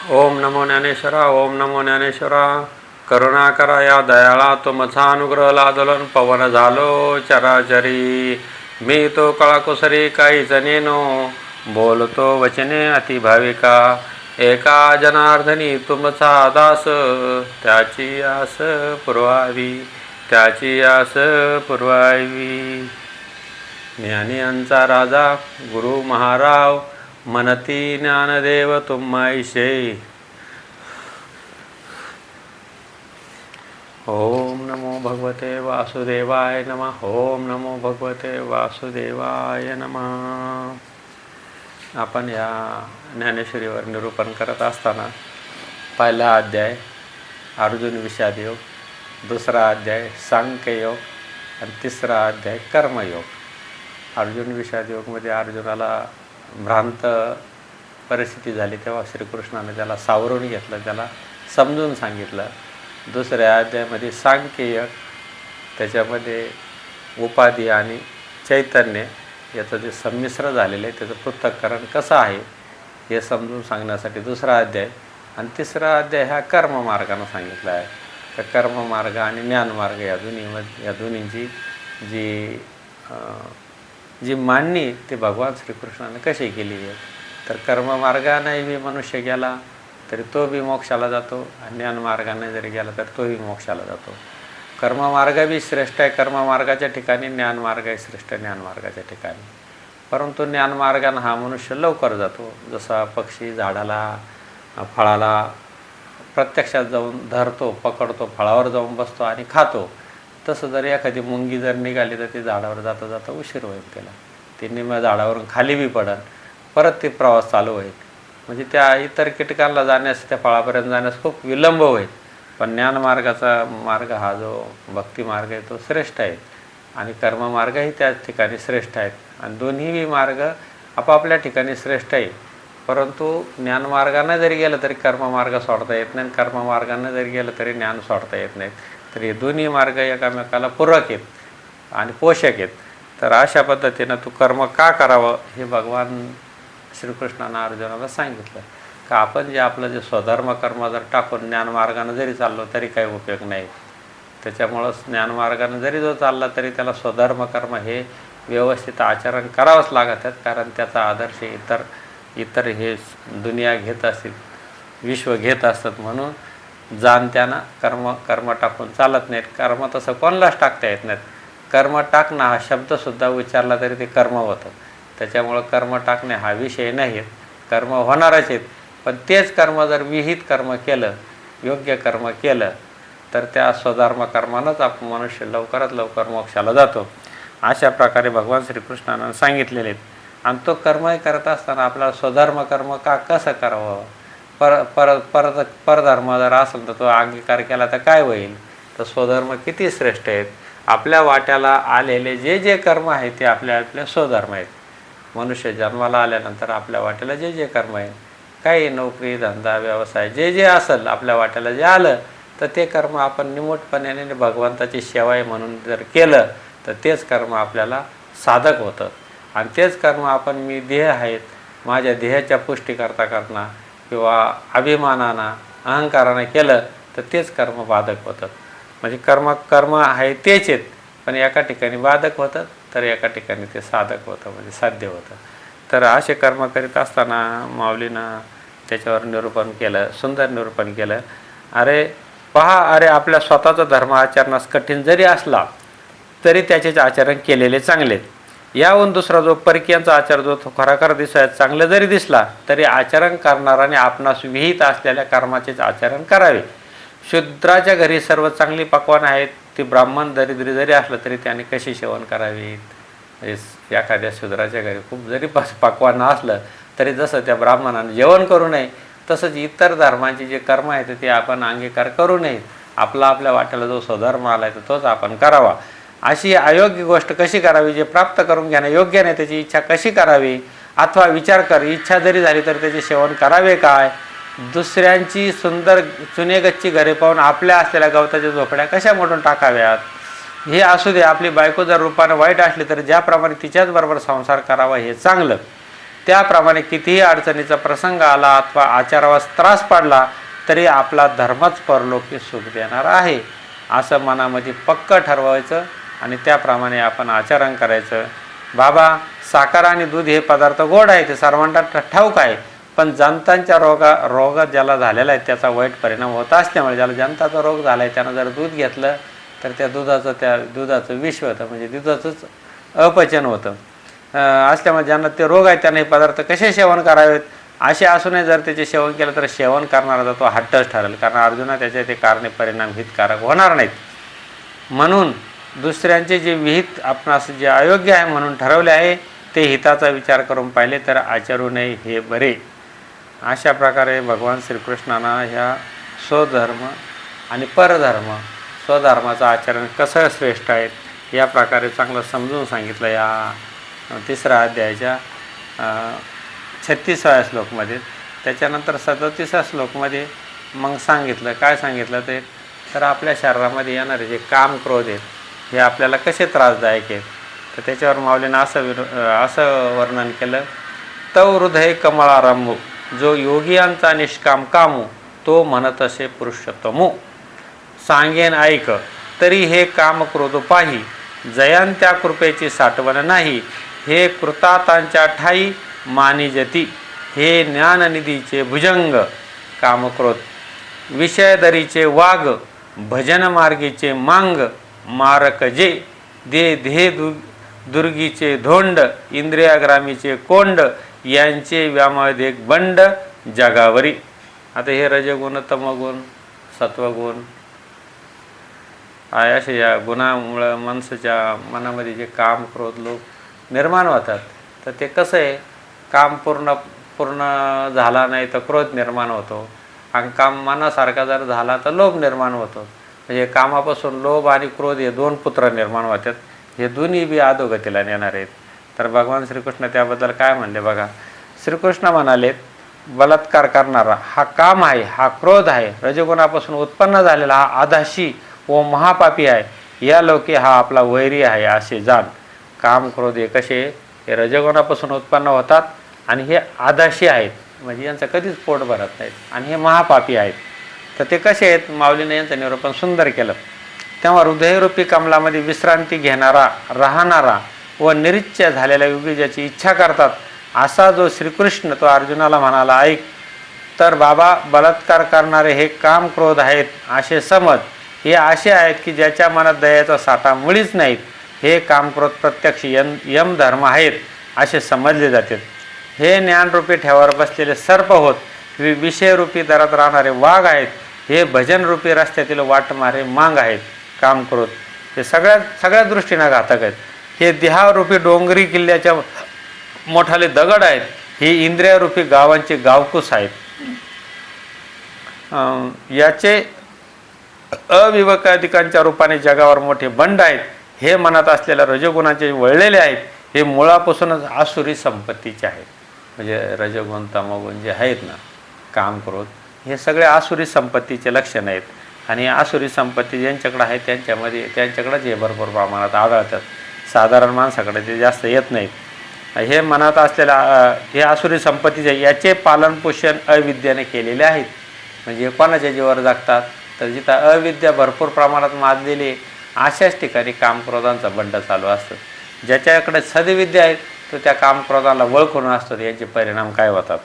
ओम नमो ज्ञानेश्वरा. ओम नमो ज्ञानेश्वरा. करुणा करा या दयाळा, तुमचा अनुग्रह लादलन पवन झालो चराचरी. मी तो कळाकुसरी काही जनेनो, बोलतो वचने अति भाविका. एका जनार्दनी तुमचा दास, त्याची आस पुरवावी, त्याची आस पुरवावी. ज्ञानियांचा राजा गुरु महाराव, मनती ज्ञानदेव तुम्हाईशे. ओम नमो भगवते वासुदेवाय नमः. ओम नमो भगवते वासुदेवाय नमः. आपण या ज्ञानेश्वरीवर निरूपण करत असताना पहिला अध्याय अर्जुन विषाद योग, दुसरा अध्याय सांख्ययोग आणि तिसरा अध्याय कर्मयोग. अर्जुन विषाद योगमध्ये अर्जुनाला भ्रांत परिस्थिती झाली तेव्हा श्रीकृष्णाने त्याला सावरून घेतलं, त्याला समजून सांगितलं. दुसऱ्या अध्यायामध्ये सांख्ययोग, त्याच्यामध्ये उपाधी आणि चैतन्य याचं जे संमिश्र झालेलं आहे त्याचं पृथक्करण कसं आहे हे समजून सांगण्यासाठी दुसरा अध्याय. आणि तिसरा अध्याय हा कर्ममार्गानं सांगितला आहे. तर कर्ममार्ग आणि ज्ञानमार्ग या दोन्हींची जी मांडणी ते भगवान श्रीकृष्णाने कशी केली आहे. तर कर्ममार्गाने बी मनुष्य गेला तरी तो बी मोक्षाला जातो, आणि ज्ञानमार्गाने जरी गेला तर तोही मोक्षाला जातो. कर्ममार्ग बी श्रेष्ठ आहे कर्ममार्गाच्या ठिकाणी, ज्ञानमार्ग आहे श्रेष्ठ ज्ञानमार्गाच्या ठिकाणी. परंतु ज्ञानमार्गाने हा मनुष्य लवकर जातो. जसा पक्षी झाडाला फळाला प्रत्यक्षात जाऊन धरतो, पकडतो, फळावर जाऊन बसतो आणि खातो, तसं जर एखादी मुंगी जर निघाली तर ती झाडावर जाता जाता उशीर होईल त्याला. ती निम्या झाडावरून खाली बी पडन, परत ते प्रवास चालू होईल. म्हणजे त्या इतर कीटकांना जाण्यास, त्या फळापर्यंत जाण्यास खूप विलंब होईल. पण ज्ञानमार्गाचा मार्ग हा जो भक्तिमार्ग आहे तो श्रेष्ठ आहे, आणि कर्ममार्गही त्याच ठिकाणी श्रेष्ठ आहेत. आणि दोन्ही मार्ग आपापल्या ठिकाणी श्रेष्ठ आहे. परंतु ज्ञानमार्गाने जरी गेलं तरी कर्ममार्ग सोडता येत नाही, कर्ममार्गाने जरी गेलं तरी ज्ञान सोडता येत नाहीत. तर हे दोन्ही मार्ग एकामेकाला पूरक आहेत आणि पोषक आहेत. तर अशा पद्धतीनं तू कर्म का करावं हे भगवान श्रीकृष्णानं अर्जुनाला सांगितलं. का आपण जे आपलं जे स्वधर्म कर्म जर टाकून ज्ञानमार्गानं जरी चाललो तरी काही उपयोग नाही. त्याच्यामुळं ज्ञानमार्गानं जरी जो चालला तरी त्याला स्वधर्म कर्म हे व्यवस्थित आचरण करावंच लागत आहेत. कारण त्याचा आदर्श इतर हे दुनिया घेत असतील, विश्व घेत असतात. म्हणून जाणत्यानं कर्म टाकून चालत नाहीत. कर्म तसं कोणालाच टाकता येत नाहीत. कर्म टाकणं हा शब्दसुद्धा उच्चारला तरी ते कर्म होतं. त्याच्यामुळं कर्म टाकणे हा विषय नाही. कर्म होणारच आहेत, पण तेच कर्म जर विहित कर्म केलं, योग्य कर्म केलं, तर त्या स्वधर्म कर्मानंच आपण मनुष्य लवकरात लवकर मोक्षाला जातो. अशा प्रकारे भगवान श्रीकृष्णानं सांगितलेले आहेत. आणि तो कर्मही करत असताना आपल्याला स्वधर्म कर्म कसं करावं, परधर्म जर असेल तर तो अंगीकार केला तर काय होईल. तर स्वधर्म किती श्रेष्ठ आहेत. आपल्या वाट्याला आलेले जे जे कर्म आहेत ते आपल्या स्वधर्म आहेत. मनुष्य जन्माला आल्यानंतर आपल्या वाट्याला जे जे कर्म आहे, काही नोकरी धंदा व्यवसाय जे जे असेल आपल्या वाट्याला जे आलं तर ते कर्म आपण निमूटपणाने भगवंताची सेवा आहे म्हणून जर केलं तर तेच कर्म आपल्याला साधक होतं. आणि तेच कर्म आपण मी देह आहेत, माझ्या देहाच्या पुष्टी करता किंवा अभिमानानं अहंकारानं केलं तर तेच कर्म बाधक होतं. म्हणजे कर्म आहे तेच आहेत, पण एका ठिकाणी बाधक होतं तर एका ठिकाणी ते साधक होतं, म्हणजे साध्य होतं. तर असे कर्म करीत असताना माऊलीनं त्याच्यावर निरूपण केलं, सुंदर निरूपण केलं. अरे आपल्या स्वतःचा धर्म आचरणास कठीण जरी असला तरी त्याचेच आचरण केलेले चांगले. याहून दुसरा जो परकीयांचा आचार जो खराखर दिसायला चांगलं जरी दिसला तरी आचरण करणाराने आपणास विहित असलेल्या कर्माचेच आचरण करावे. शूद्राच्या घरी सर्व चांगली पक्वान आहेत, ती ब्राह्मण दरिद्री जरी असलं तरी त्याने कशी सेवन करावीत. म्हणजे एखाद्या शूद्राच्या घरी खूप जरी पक्वान असलं तरी जसं त्या ब्राह्मणाने जेवण करू नये तसंच इतर धर्माचे जे कर्म आहेत ते आपण अंगीकार करू नये. आपल्या वाट्याला जो स्वधर्म आला आहे तर तोच आपण करावा. अशी अयोग्य गोष्ट कशी करावी, जे प्राप्त करून घेणं योग्य नाही त्याची इच्छा कशी करावी, अथवा विचार कर इच्छा जरी झाली तर त्याचे सेवन करावे काय. दुसऱ्यांची सुंदर चुनेगच्ची घरे पाहून आपल्या असलेल्या गवताच्या झोपड्या कशा मोडून टाकाव्यात. हे असू दे, आपली बायको जर रूपानं वाईट असली तर ज्याप्रमाणे तिच्याच बरोबर संसार करावा हे चांगलं. त्याप्रमाणे कितीही अडचणीचा प्रसंग आला अथवा आचारावास त्रास पडला तरी आपला धर्मच परलोकी सुख देणार आहे असं मनामध्ये पक्क ठरवायचं आणि त्याप्रमाणे आपण आचरण करायचं. बाबा, साखर आणि दूध हे पदार्थ गोड आहे, ते सर्वांना ठाऊक आहे, पण जंतांच्या रोग ज्याला झालेला आहे त्याचा वाईट परिणाम होत असल्यामुळे ज्याला जंताचा रोग झाला आहे त्यानं जर दूध घेतलं तर त्या दुधाचं विष होतं, म्हणजे दुधाचंच अपचन होतं. असल्यामुळे ज्यांना ते रोग आहे त्यांना हे पदार्थ कसे सेवन करावेत असे असूनही जर त्याचे सेवन केलं तर सेवन करणारा तो हट्टच ठरेल, कारण अर्जुना त्याच्या ते कारणे परिणाम हितकारक होणार नाहीत. म्हणून दुसऱ्यांचे जे विहित आपणास जे अयोग्य आहे म्हणून ठरवले आहे ते हिताचा विचार करून पाहिले तर आचरू नये हे बरे. अशा प्रकारे भगवान श्रीकृष्णांना ह्या स्वधर्म आणि परधर्म, स्वधर्माचं आचरण कसं श्रेष्ठ आहे या प्रकारे चांगलं समजून सांगितलं या 3ऱ्या अध्यायाच्या 36व्या श्लोकमध्ये. त्याच्यानंतर 37व्या श्लोकमध्ये मग सांगितलं, काय सांगितलं ते तर आपल्या शरीरामध्ये येणारे जे काम क्रोध आहेत हे आपल्याला कसे त्रासदायक आहेत. तर त्याच्यावर माऊलीनं असं वर्णन केलं, तव हृदय कमळारंभू जो योगियांचा निष्काम कामू तो म्हणत असे पुरुषोत्तमू. सांगेन ऐक तरी हे काम क्रोध पाही जयांत्या कृपेची साठवण नाही. हे कृतातांच्या ठाई मानिजती हे ज्ञाननिधीचे भुजंग. कामक्रोध विषयदरीचे वाघ भजन मार्गीचे मांग. मारक जे दे दुर्गीचे धोंड इंद्रियाग्रामीचे कोंड यांचे व्यामोह बंड जगावरी. आता हे रजगुण तमगुण सत्वगुण आहे, असे या गुणामुळं माणसाच्या मनामध्ये जे काम क्रोध लोक निर्माण होतात. तर ते कसं आहे, काम पूर्ण झाला नाही तर क्रोध निर्माण होतो, आणि काम मनासारखा जर झाला तर लोभ निर्माण होतो. म्हणजे कामापासून लोभ आणि क्रोध हे 2 पुत्र निर्माण होतात. हे दोन्ही बी अधोगतीला नेणार आहेत. तर भगवान श्रीकृष्ण त्याबद्दल काय म्हणले बघा. श्रीकृष्ण म्हणाले, बलात्कार करणारा हा काम आहे, हा क्रोध आहे, रजगुणापासून उत्पन्न झालेला हा आधाशी व महापापी आहे, या लोके हा आपला वैरी आहे असे जाण. काम क्रोध हे कसे हे रजगुणापासून उत्पन्न होतात आणि हे आधाशी आहेत, म्हणजे यांचं कधीच पोट भरत नाहीत, आणि हे महापापी आहेत. तर ते कसे आहेत, माऊलीने यांचं निरूपण सुंदर केलं. तेव्हा हृदयरूपी कमलामध्ये विश्रांती घेणारा राहणारा व निरीच्छ झालेल्या योगी ज्याची इच्छा करतात असा जो श्रीकृष्ण तो अर्जुनाला म्हणाला, ऐक तर बाबा, बलात्कार करणारे हे काम क्रोध आहेत असे समज. हे असे आहेत की ज्याच्या मनात दयाचा साठा मुळीच नाहीत. हे काम क्रोध प्रत्यक्ष यम धर्म आहेत असे समजले जातात. हे ज्ञानरूपी ठेवावर बसलेले सर्प होत. विषयरूपी दरात राहणारे वाघ आहेत. हे भजनरूपी रस्त्यातील वाटमारे मांग आहेत. काम क्रोध हे सगळ्या दृष्टीनं घातक आहेत. हे देहारूपी डोंगरी किल्ल्याच्या मोठाले दगड आहेत. हे इंद्रियारूपी गावांचे गावकूस आहेत. याचे अविवेकाधिकांच्या रूपाने जगावर मोठे बंड आहेत. हे मनात असलेल्या रजगुणाचे वळलेले आहेत. हे मुळापासूनच आसुरी संपत्तीचे आहेत. म्हणजे रजगुण तमोगुण जे आहेत ना, काम क्रोध हे सगळे आसुरी संपत्तीचे लक्षण आहेत. आणि आसुरी संपत्ती ज्यांच्याकडे आहे त्यांच्याकडेच हे भरपूर प्रमाणात आढळतात. साधारण माणसाकडे ते जास्त येत नाहीत. हे मनात असलेल्या हे आसुरी संपत्तीचे याचे पालनपोषण अविद्याने केलेले आहेत. म्हणजे कोणाच्या जीवावर जगतात तर जिथं अविद्या भरपूर प्रमाणात माजलेली अशाच ठिकाणी कामक्रोधांचा बंड चालू असतं. ज्याच्याकडे सद्विद्या आहेत तो त्या कामक्रोधाला वळखून असतो यांचे परिणाम काय होतात.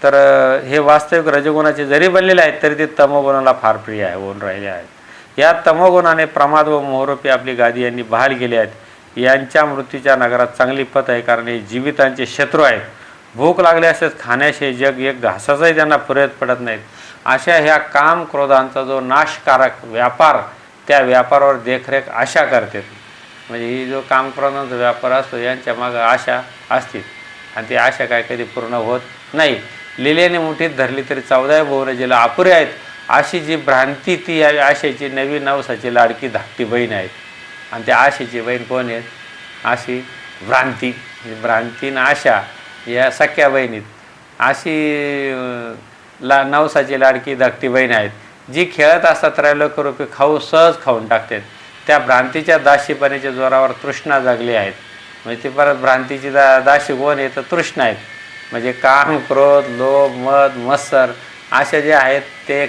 तर हे वास्तविक रजगुणाचे जरी बनलेले आहेत तरी ते तमोगुणाला फार प्रिय आहे होऊन राहिले आहेत. या तमोगुणाने प्रमाद व मोहरूपी आपली गादी यांनी बहाल गेली आहेत. यांच्या मृत्यूच्या नगरात चांगली पत आहे, कारण हे जीवितांचे शत्रू आहेत. भूक लागले असेच खाण्याशी जग एक घासाचाही त्यांना पुरेत पडत नाहीत. अशा ह्या काम क्रोधांचा जो नाशकारक व्यापार त्या व्यापारावर देखरेख आशा करते. म्हणजे ही जो काम क्रोधांचा व्यापार असतो यांच्या मागं आशा असते आणि ती आशा काय कधी पूर्ण होत नाही. लिलेने मुठीत धरली तरी 14 बोवरे जिला अपुरे आहेत अशी जी भ्रांती ती आशेची नवी नवसाची लाडकी धाकटी बहीण आहेत. आणि त्या आशेची बहीण कोण आहेत, अशी भ्रांती आणि आशा या सख्या बहिणीत अशी नवसाची लाडकी धाकटी बहीण आहेत जी खेळत असतात त्रैलोक्यरूपी खाऊ सहज खाऊन टाकतात. त्या भ्रांतीच्या दासीपणाच्या जोरावर तृष्णा जागली आहेत. म्हणजे ती परत भ्रांतीची दासी कोण आहे तर तृष्णा आहेत. म्हणजे काम, क्रोध, लोभ, मद, मत्सर असे जे आहेत ते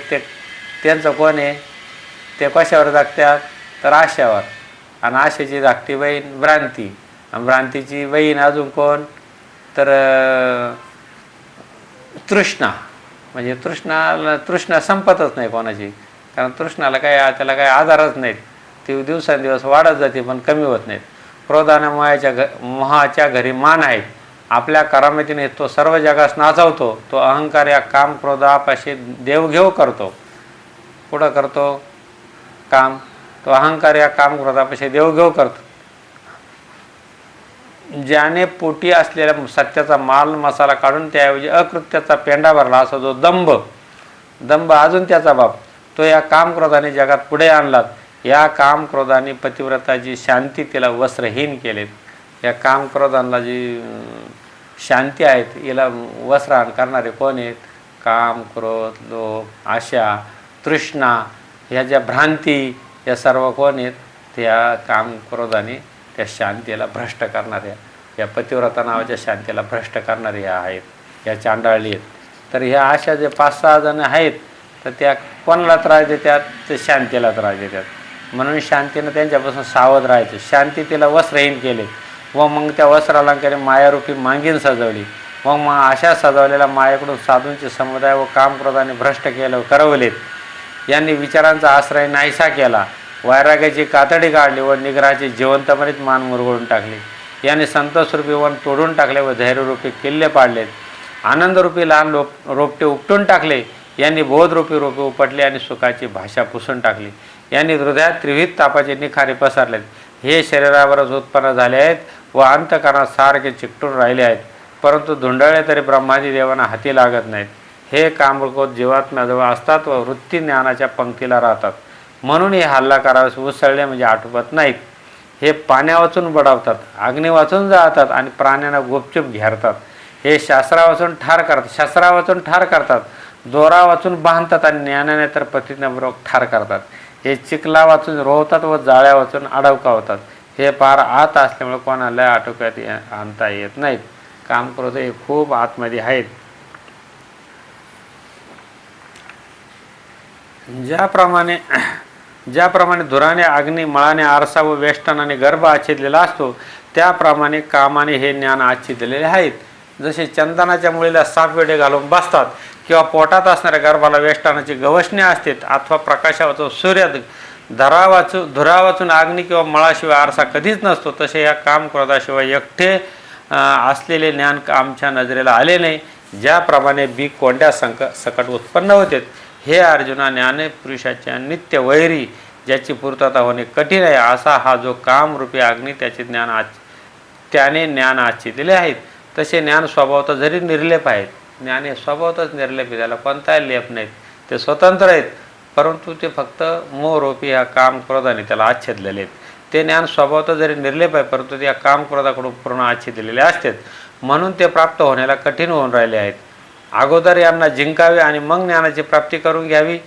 त्यांचं कोण आहे, ते कशावर जागतात तर आशावर. आणि आशेची धाकटी बहीण भ्रांती, आणि भ्रांतीची बहीण अजून कोण तर तृष्णा. म्हणजे तृष्णा संपतच नाही कोणाची, कारण तृष्णाला त्याला काही आधारच नाहीत. ती दिवसेंदिवस वाढत जाते पण कमी होत नाहीत. क्रोधाने मोहाच्या घरी मान आहे. आपल्या करामतीने तो सर्व जगास नाचवतो. तो अहंकार या काम क्रोधापाशी देवघेव करतो. पुढं करतो काम, तो अहंकार या काम क्रोधापाशी देवघेव करतो. ज्याने पोटी असलेल्या सत्याचा माल मसाला काढून त्याऐवजी अकृत्याचा पेंडा भरला असा जो दंभ अजून त्याचा बाप, तो या कामक्रोधाने जगात पुढे आणलात. या कामक्रोधाने पतिव्रताची शांती तिला वस्त्रहीन केलेत. या कामक्रोधांना जी शांती आहेत याला वस्त्रहन करणारे कोण आहेत? काम, क्रोध, लोभ, आशा, तृष्णा, ह्या ज्या भ्रांती, या सर्व कोण आहेत? त्या कामक्रोधाने त्या शांतीला भ्रष्ट करणाऱ्या, या पतिव्रता नावाच्या शांतीला भ्रष्ट करणाऱ्या आहेत, या चांडाळली आहेत. तर ह्या अशा जे 5-6 जण आहेत तर त्या कोणाला त्रास देतात? ते शांतीला त्रास देतात. म्हणून शांतीनं त्यांच्यापासून सावध राहायचं. शांती तिला वस्त्रहीन केले व मग त्या वस्त्रालंकाने मायारूपी मांगीन सजवली. मग अशा सजवलेल्या मायेकडून साधूंचे समुदाय व कामक्रोधाने भ्रष्ट करवलेत. यांनी विचारांचा आश्रय नाहीसा केला, वैराग्याची कातडी काढली व निग्रहाची जिवंतपणीत मान मुरगळून टाकली. यांनी संतोषरूपी वन तोडून टाकले व धैर्यरूपी किल्ले पाडलेत. आनंदरूपी लहान रोपटे उपटून टाकले. यांनी बोधरूपी रोपे उपटले आणि सुखाची भाषा पुसून टाकली. यांनी हृदयात त्रिविध तापाचे निखारे पसरलेत. हे शरीरावरच उत्पन्न झाले आहेत व अंतःकरणात सारखे चिकटून राहिले आहेत, परंतु धुंडळले तरी ब्रह्मादी देवांना हाती लागत नाहीत. हे कामक्रोध जीवात्म्याजवळ असतात व वृत्ती ज्ञानाच्या पंक्तीला राहतात. म्हणून हे हल्ला करावेस उसळले म्हणजे आटोपत नाहीत. हे पाण्या वाचून बडावतात, अग्नी वाचून जाळतात आणि प्राण्यांना गुपचूप घेरतात. हे शस्त्रा वाचून ठार करतात, दोरा वाचून बांधतात आणि ज्ञानाने तर प्रतिज्ञापूर्वक ठार करतात. हे चिखला वाचून रोवतात व जाळ्या वाचून अडवकावतात. हे पार आत असल्यामुळे कोणाला आटोक्यात आणता येत नाहीत. कामक्रोध हे खूप आतमध्ये आहेत. ज्याप्रमाणे धुराने अग्नी, मळाने आरसा व वेष्टनाने गर्भ आच्छेदलेला असतो, त्याप्रमाणे कामाने हे ज्ञान आच्छेदलेले आहेत. जसे चंदनाच्या मुळीला साप वेडे घालून बसतात किंवा पोटात असणाऱ्या गर्भाला वेष्टनाची गवसणी असते, अथवा प्रकाशावाचून सूर्य, धुरा वाचून अग्नी किंवा मळाशिवाय आरसा कधीच नसतो, तसे या कामक्रोधाशिवाय एकटे असलेले ज्ञान आमच्या नजरेला आले नाही. ज्याप्रमाणे बी कोंड्या सकट उत्पन्न होते, हे अर्जुना, ज्ञाने पुरुषाच्या नित्य वैरी, ज्याची पूर्तता होणे कठीण आहे, असा हा जो कामरूपी अग्नी त्याने ज्ञान आच्छेदिले आहेत. तसे ज्ञान स्वभावतः जरी निर्लेप आहेत, ज्ञान हे स्वभावतच निर्लेप आहे, त्याला कोणताही लेप नाहीत, ते स्वतंत्र आहेत, परंतु ते फक्त मोहरूपी ह्या कामक्रोधाने त्याला आच्छेदलेले आहेत. ते ज्ञान स्वभावतः जरी निर्लेप आहे, परंतु त्या कामक्रोधाकडून पूर्ण आच्छेदिलेले असतात, म्हणून ते प्राप्त होण्याला कठीण होऊन राहिले आहेत. अगोदर यांना जिंकावे आणि मग ज्ञानाची प्राप्ती करून घ्यावी,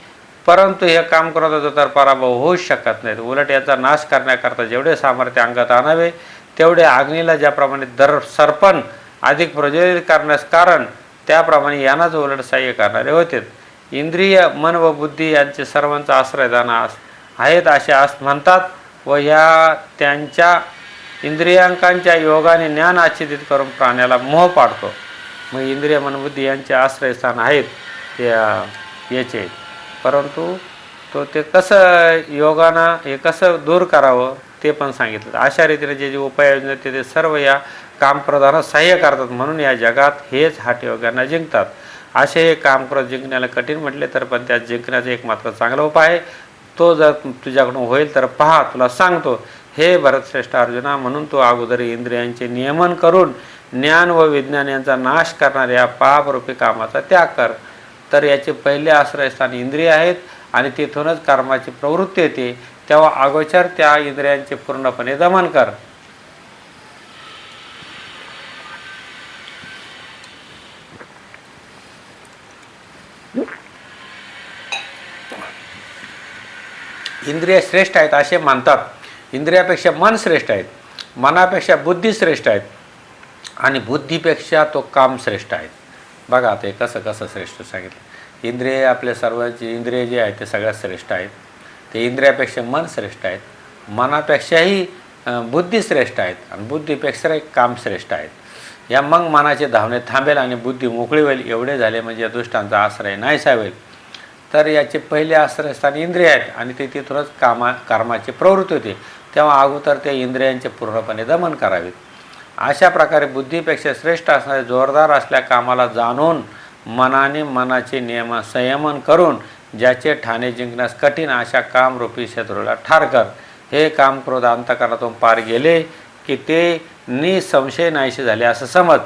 परंतु हे कामक्रोधाचा तर पराभव होऊच शकत नाहीत. उलट याचा नाश करण्याकरता जेवढे सामर्थ्य अंगात आणावे, तेवढे अग्नीला ज्याप्रमाणे सर्पण अधिक प्रज्वलित करण्यास कारण, त्याप्रमाणे यांनाच उलट सहाय्य करणारे होते. इंद्रिय, मन व बुद्धी यांचे सर्वांचा आश्रयदान आहेत असे म्हणतात व या त्यांच्या इंद्रियांकांच्या योगाने ज्ञान आच्छेदित करून प्राण्याला मोह पाडतो. मग इंद्रिय, मन, बुद्धी यांचे आश्रयस्थान आहेत याचे, परंतु ते कसं योगानं हे कसं दूर करावं ते पण सांगितलं. अशा रीतीने जे उपाययोजना ते सर्व या कामक्रोधांना सहाय्य करतात. म्हणून या जगात हेच हठयोगांना जिंकतात. असे हे कामक्रोध जिंकण्याला कठीण म्हटले तर पण त्या जिंकण्याचा एक मात्र चांगला उपाय आहे. तो जर तुझ्याकडून होईल तर पहा, तुला सांगतो. हे भरतश्रेष्ठ अर्जुना, म्हणून तू अगोदर इंद्रियांचे नियमन करून ज्ञान व विज्ञान यांचा नाश करणाऱ्या पापरूपी कामाचा त्याग कर. तर याचे पहिले आश्रयस्थान इंद्रिय आहेत आणि तिथूनच कर्माची प्रवृत्ती येते. तेव्हा अगोचर त्या इंद्रियांचे पूर्णपणे दमन कर. इंद्रिय श्रेष्ठ आहेत असे मानतात. इंद्रियापेक्षा मन श्रेष्ठ आहेत, मनापेक्षा बुद्धी श्रेष्ठ आहेत. आणि बुद्धीपेक्षा तो काम श्रेष्ठ आहे. बघा आता हे कसं कसं श्रेष्ठ सांगितलं. इंद्रिय आपल्या सर्वांची इंद्रिय जे आहेत ते सगळ्यात श्रेष्ठ आहेत. ते इंद्रियापेक्षा मन श्रेष्ठ आहेत. मनापेक्षाही बुद्धी श्रेष्ठ आहेत आणि बुद्धीपेक्षाही काम श्रेष्ठ आहेत. या मग मनाचे धावणे थांबेल आणि बुद्धी मोकळी होईल. एवढे झाले म्हणजे या दुष्टांचा आश्रय नाहीसा होईल. तर याचे पहिले आश्रयस्थान इंद्रिय आहेत आणि ते तिथूनच कर्माची प्रवृत्ती होते. तेव्हा अगोदर त्या इंद्रियांचे पूर्णपणे दमन करावेत. अशा प्रकारे बुद्धीपेक्षा श्रेष्ठ असणारे जोरदार असल्या कामाला जाणून मनाने मनाचे नियम संयमन करून ज्याचे ठाणे जिंकण्यास कठीण अशा कामरूपी शत्रूला ठार कर. हे काम क्रोध अंतःकरणातून पार गेले की ते निसंशय नाहीसे झाले असं समज.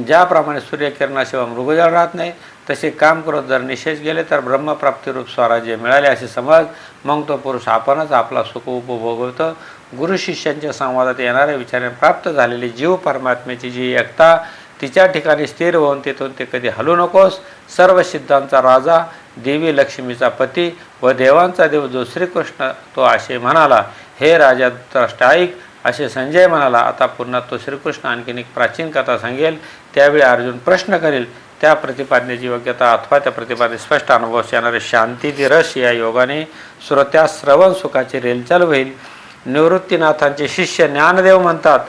ज्याप्रमाणे सूर्यकिरणाशिवाय मृगजळ राहत नाही तसे काम क्रोध जर निशेष गेले तर ब्रह्मप्राप्तिरूप स्वराज्य मिळाले असे समज. मग तो पुरुष आपणच आपला सुख उपभोगवतो. गुरु शिष्यांच्या संवादात येणाऱ्या विचाराने प्राप्त झालेली जीव परमात्म्याची जी एकता तिच्या ठिकाणी स्थिर होऊन तिथून ते कधी हलू नकोस. सर्व सिद्धांचा राजा, देवी लक्ष्मीचा पती व देवांचा देव जो श्रीकृष्ण तो असे म्हणाला. हे राजा धृतराष्ट्र ऐक असे संजय म्हणाला. आता पुन्हा तो श्रीकृष्ण आणखीन एक प्राचीन कथा सांगेल. त्यावेळी अर्जुन प्रश्न करेल. त्या प्रतिपादनेची योग्यता अथवा त्या प्रतिपादने स्पष्ट अनुभवास येणारे शांती रस या योगाने श्रोत्यास श्रवण सुखाची रेलचाल होईल. निवृत्तीनाथांचे शिष्य ज्ञानदेव म्हणतात,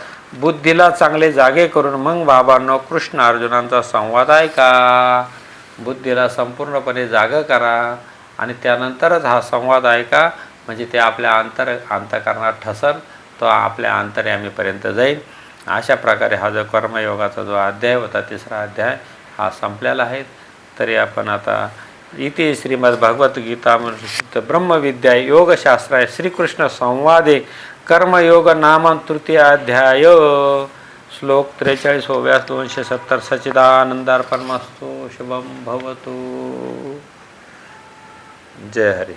बुद्धीला चांगले जागे करून मग बाबांनो कृष्ण अर्जुनांचा संवाद ऐका. बुद्धीला संपूर्णपणे जागा करा आणि त्यानंतरच हा संवाद ऐका. म्हणजे ते आपल्या अंतःकरणात ठसन, तो आपल्या अंतर्यामीपर्यंत जाईल. अशा प्रकारे हा जो कर्मयोगाचा जो अध्याय होता, तिसरा अध्याय हा संपलेला आहे. तरी आपण आता इति श्रीमद्भगवद्गीता ब्रह्मविद्या योगशास्त्राय श्रीकृष्ण संवादे कर्मयोग नाम तृतीय अध्याय श्लोक 43 व्यास 270 सच्चिदानंदार्पणमस्तु शुभम भवतु. जय हरी.